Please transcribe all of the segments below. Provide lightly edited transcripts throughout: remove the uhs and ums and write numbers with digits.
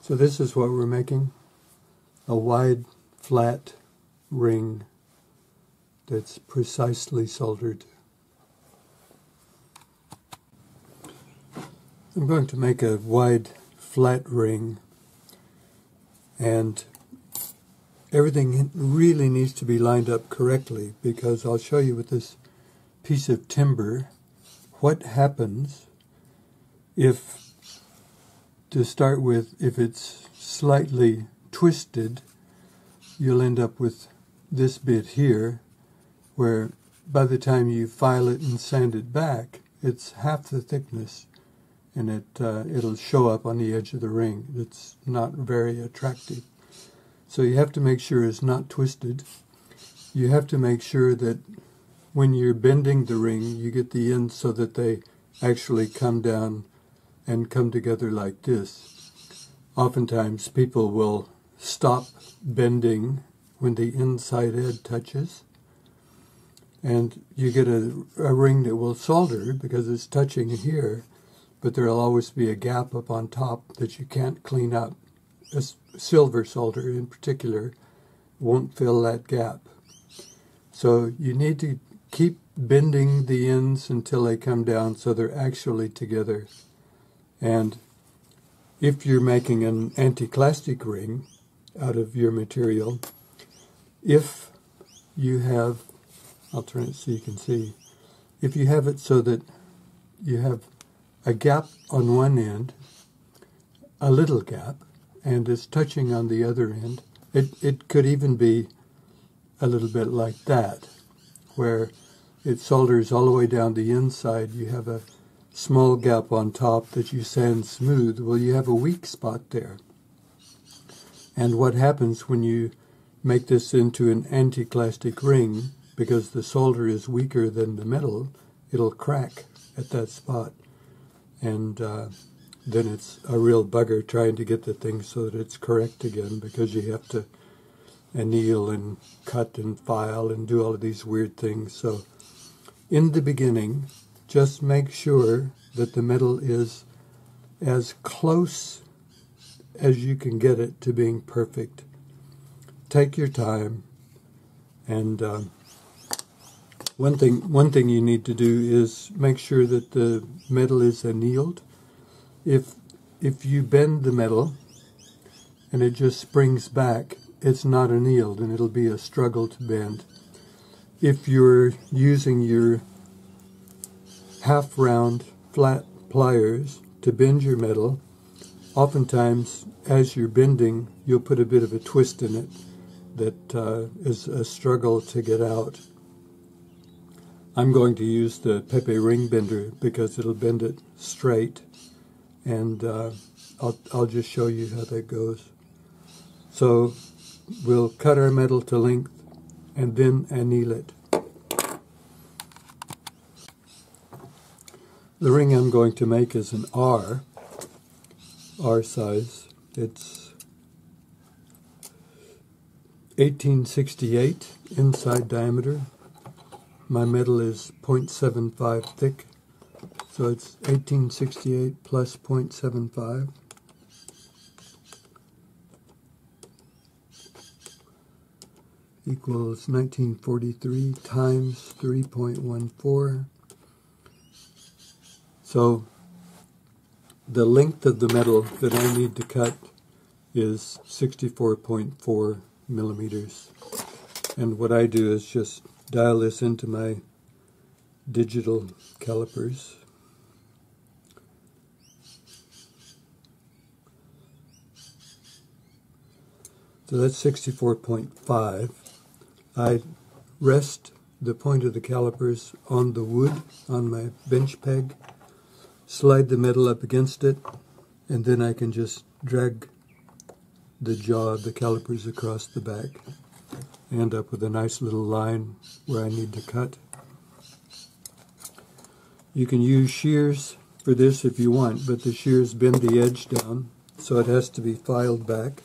So this is what we're making, a wide, flat ring that's precisely soldered. I'm going to make a wide, flat ring, and everything really needs to be lined up correctly, because I'll show you with this piece of timber what happens if, to start with, if it's slightly twisted, you'll end up with this bit here, where by the time you file it and sand it back, it's half the thickness, and it'll show up on the edge of the ring. It's not very attractive. So you have to make sure it's not twisted. You have to make sure that when you're bending the ring, you get the ends so that they actually come down and come together like this. Oftentimes people will stop bending when the inside edge touches, and you get a ring that will solder because it's touching here, but there'll always be a gap up on top that you can't clean up. A silver solder in particular won't fill that gap. So you need to keep bending the ends until they come down so they're actually together. And if you're making an anti-clastic ring out of your material, if you have, I'll turn it so you can see, if you have it so that you have a gap on one end, a little gap, and it's touching on the other end, it could even be a little bit like that, where it solders all the way down the inside. You have a small gap on top that you sand smooth. Well, you have a weak spot there. And what happens when you make this into an anti-clastic ring, because the solder is weaker than the metal, it'll crack at that spot. And then it's a real bugger trying to get the thing so that it's correct again, because you have to anneal and cut and file and do all of these weird things. So in the beginning, just make sure that the metal is as close as you can get it to being perfect. Take your time, and one thing you need to do is make sure that the metal is annealed. If you bend the metal and it just springs back, it's not annealed, and it'll be a struggle to bend. If you're using your half-round flat pliers to bend your metal, oftentimes as you're bending, you'll put a bit of a twist in it that is a struggle to get out. I'm going to use the Pepe ring bender because it'll bend it straight, and I'll just show you how that goes. So we'll cut our metal to length and then anneal it. The ring I'm going to make is an R size. It's 1868 inside diameter. My metal is 0.75 thick, so it's 1868 plus 0.75. Equals 1943 times 3.14. So the length of the metal that I need to cut is 64.4 millimeters. And what I do is just dial this into my digital calipers. So that's 64.5. I rest the point of the calipers on the wood, on my bench peg, slide the metal up against it, and then I can just drag the jaw of the calipers across the back. End up with a nice little line where I need to cut. You can use shears for this if you want, but the shears bend the edge down, so it has to be filed back.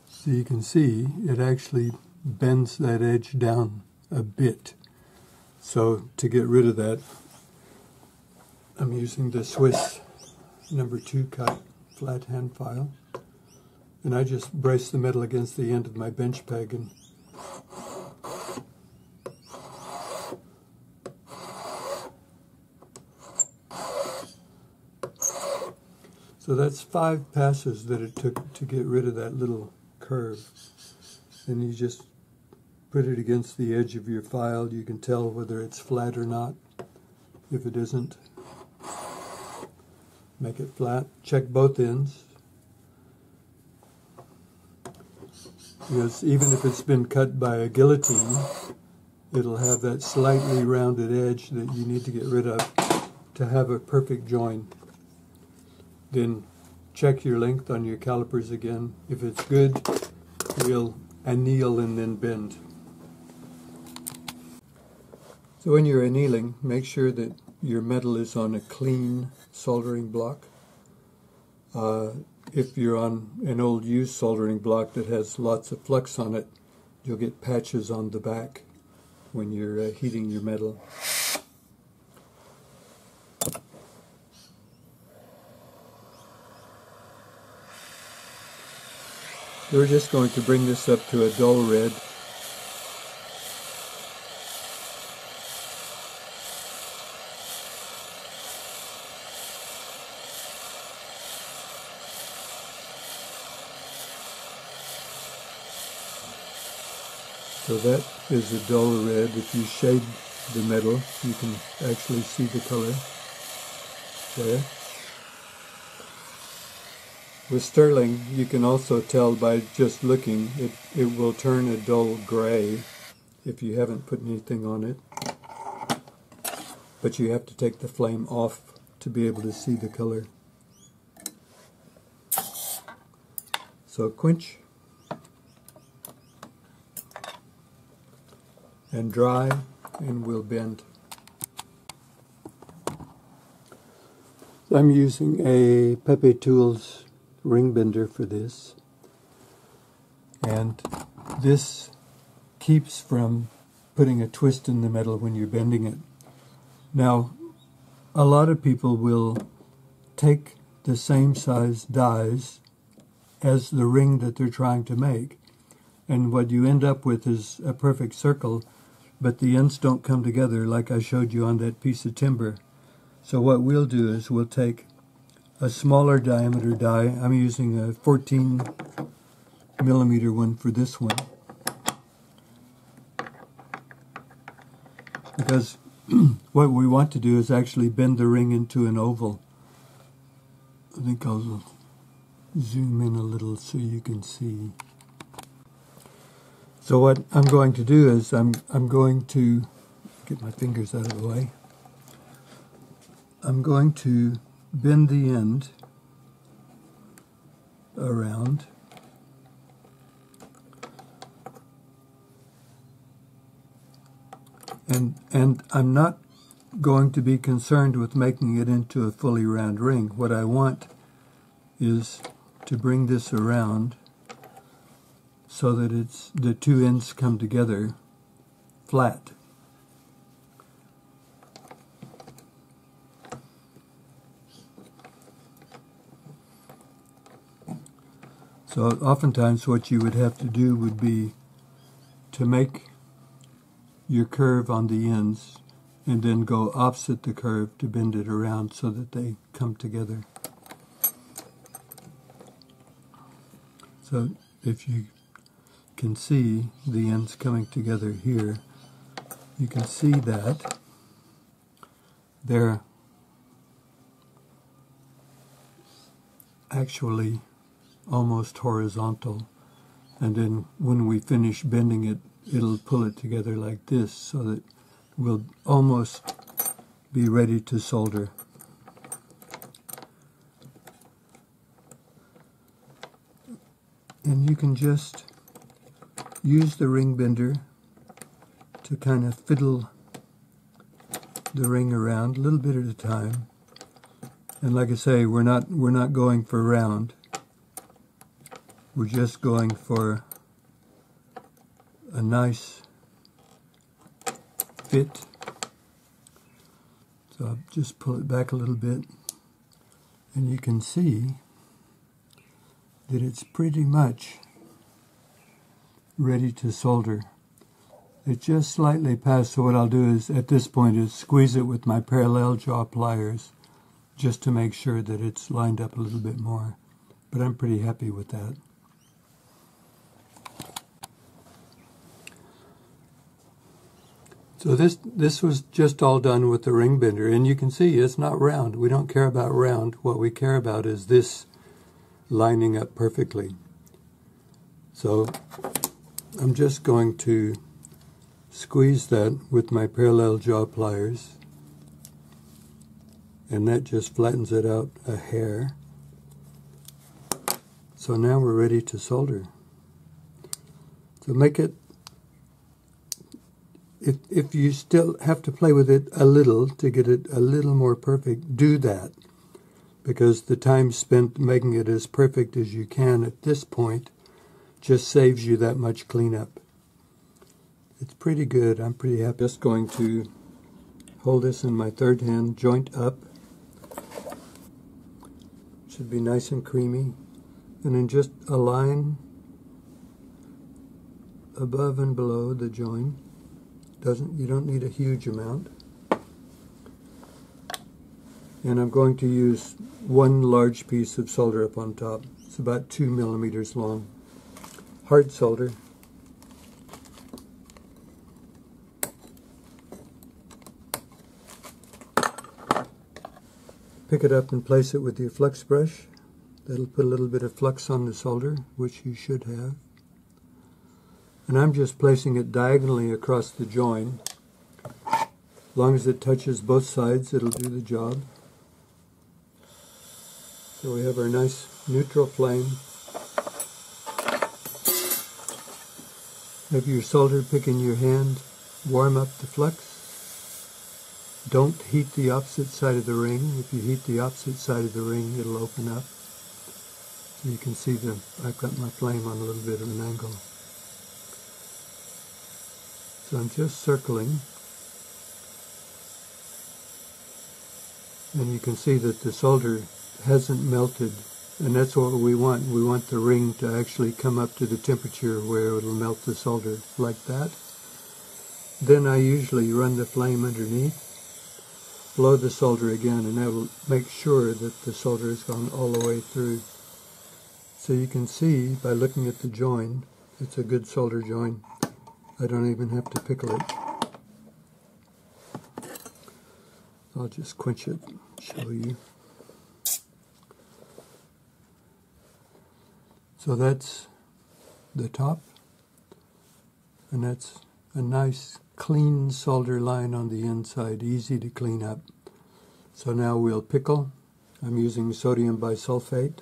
So you can see it actually bends that edge down a bit. So to get rid of that, I'm using the Swiss #2 cut flat hand file, and I just brace the metal against the end of my bench peg and so that's 5 passes that it took to get rid of that little curve. And you just put it against the edge of your file. You can tell whether it's flat or not. If it isn't, make it flat. Check both ends. Because even if it's been cut by a guillotine, it'll have that slightly rounded edge that you need to get rid of to have a perfect join. Then check your length on your calipers again. If it's good, we'll anneal and then bend. So when you're annealing, make sure that your metal is on a clean soldering block. If you're on an old used soldering block that has lots of flux on it, you'll get patches on the back when you're heating your metal. We're just going to bring this up to a dull red. So that is a dull red. If you shade the metal, you can actually see the color there. With sterling, you can also tell by just looking, it will turn a dull gray if you haven't put anything on it. But you have to take the flame off to be able to see the color. So quench and dry, and we'll bend. I'm using a Pepe Tools ring bender for this, and this keeps from putting a twist in the metal when you're bending it. Now, a lot of people will take the same size dies as the ring that they're trying to make, and what you end up with is a perfect circle, but the ends don't come together like I showed you on that piece of timber. So what we'll do is we'll take a smaller diameter die. I'm using a 14 millimeter one for this one, because what we want to do is actually bend the ring into an oval. I think I'll zoom in a little so you can see. So what I'm going to do is I'm going to get my fingers out of the way. I'm going to bend the end around, and I'm not going to be concerned with making it into a fully round ring. What I want is to bring this around so that the two ends come together flat. So oftentimes what you would have to do would be to make your curve on the ends and then go opposite the curve to bend it around so that they come together. So if you can see the ends coming together here, you can see that they're actually almost horizontal, and then when we finish bending it, it'll pull it together like this so that we'll almost be ready to solder. And you can just use the ring bender to kind of fiddle the ring around a little bit at a time. And like I say, we're not going for round. We're just going for a nice fit. So I'll just pull it back a little bit, and you can see that it's pretty much ready to solder. It just slightly passed, so what I'll do is at this point is squeeze it with my parallel jaw pliers just to make sure that it's lined up a little bit more. But I'm pretty happy with that. So this was just all done with the ring bender, and you can see it's not round. We don't care about round. What we care about is this lining up perfectly. So I'm just going to squeeze that with my parallel jaw pliers, and that just flattens it out a hair. So now we're ready to solder. So make it, if you still have to play with it a little to get it a little more perfect, do that, because the time spent making it as perfect as you can at this point just saves you that much cleanup. It's pretty good. I'm pretty happy. Just going to hold this in my third hand, joint up. Should be nice and creamy. And then just align above and below the join. You don't need a huge amount. And I'm going to use one large piece of solder up on top. It's about 2 millimeters long. Hard solder. Pick it up and place it with your flux brush. That'll put a little bit of flux on the solder, which you should have. And I'm just placing it diagonally across the join. As long as it touches both sides, it'll do the job. So we have our nice neutral flame. Have your solder pick in your hand, warm up the flux. Don't heat the opposite side of the ring. If you heat the opposite side of the ring, it'll open up. So you can see I've got my flame on a little bit of an angle. So I'm just circling. And you can see that the solder hasn't melted. And that's what we want. We want the ring to actually come up to the temperature where it'll melt the solder, like that. Then I usually run the flame underneath, blow the solder again, and that will make sure that the solder has gone all the way through. So you can see by looking at the join, it's a good solder join. I don't even have to pickle it. I'll just quench it, show you. So that's the top, and that's a nice clean solder line on the inside, easy to clean up. So now we'll pickle. I'm using sodium bisulfate,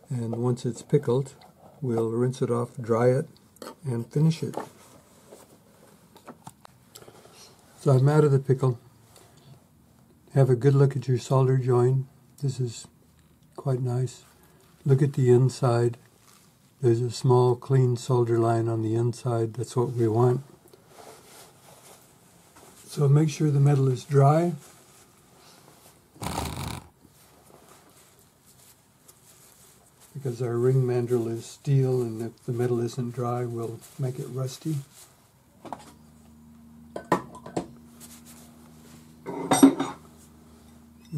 and once it's pickled, we'll rinse it off, dry it, and finish it. So I'm out of the pickle. Have a good look at your solder join. This is quite nice. Look at the inside. There's a small clean solder line on the inside. That's what we want. So make sure the metal is dry. Because our ring mandrel is steel, and if the metal isn't dry, we'll make it rusty.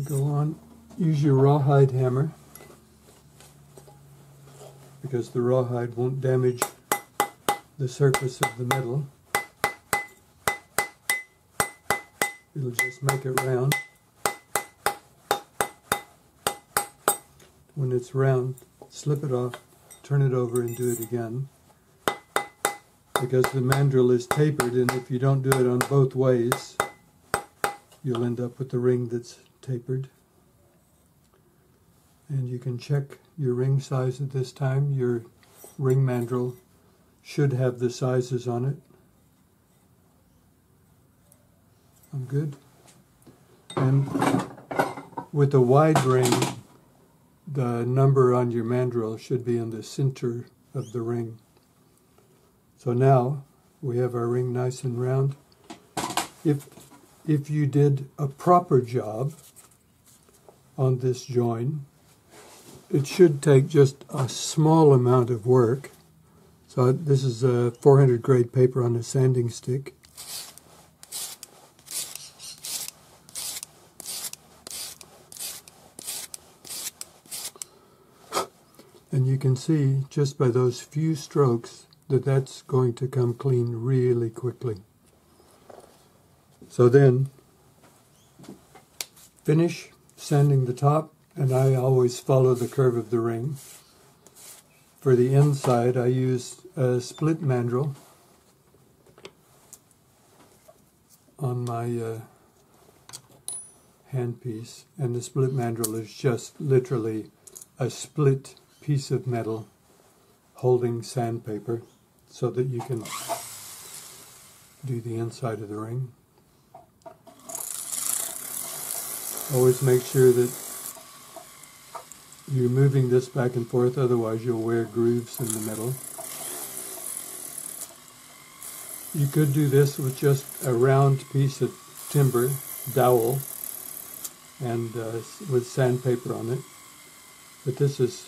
Go on, use your rawhide hammer, because the rawhide won't damage the surface of the metal. It'll just make it round. When it's round, slip it off, turn it over, and do it again. Because the mandrel is tapered, and if you don't do it on both ways, you'll end up with the ring that's tapered. And you can check your ring size at this time. Your ring mandrel should have the sizes on it. I'm good. And with a wide ring, the number on your mandrel should be in the center of the ring. So now We have our ring nice and round. If you did a proper job on this join, it should take just a small amount of work. So this is a 400 grade paper on a sanding stick. And you can see just by those few strokes that that's going to come clean really quickly. So then, finish sanding the top, and I always follow the curve of the ring. For the inside, I use a split mandrel on my handpiece, and the split mandrel is just literally a split piece of metal holding sandpaper so that you can do the inside of the ring. Always make sure that you're moving this back and forth, otherwise you'll wear grooves in the metal. You could do this with just a round piece of timber, dowel, and with sandpaper on it, but this is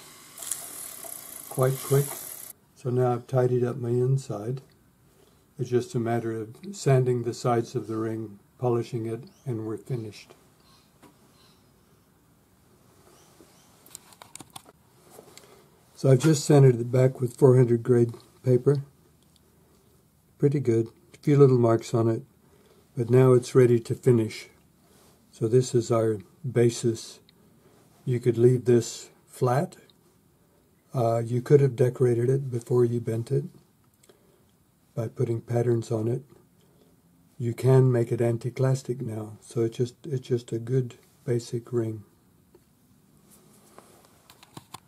quite quick. So now I've tidied up my inside. It's just a matter of sanding the sides of the ring, polishing it, and we're finished. So I've just sanded it back with 400 grade paper. Pretty good. A few little marks on it, but now it's ready to finish. So this is our basis. You could leave this flat. You could have decorated it before you bent it by putting patterns on it. You can make it anti-clastic now, so it's just a good basic ring.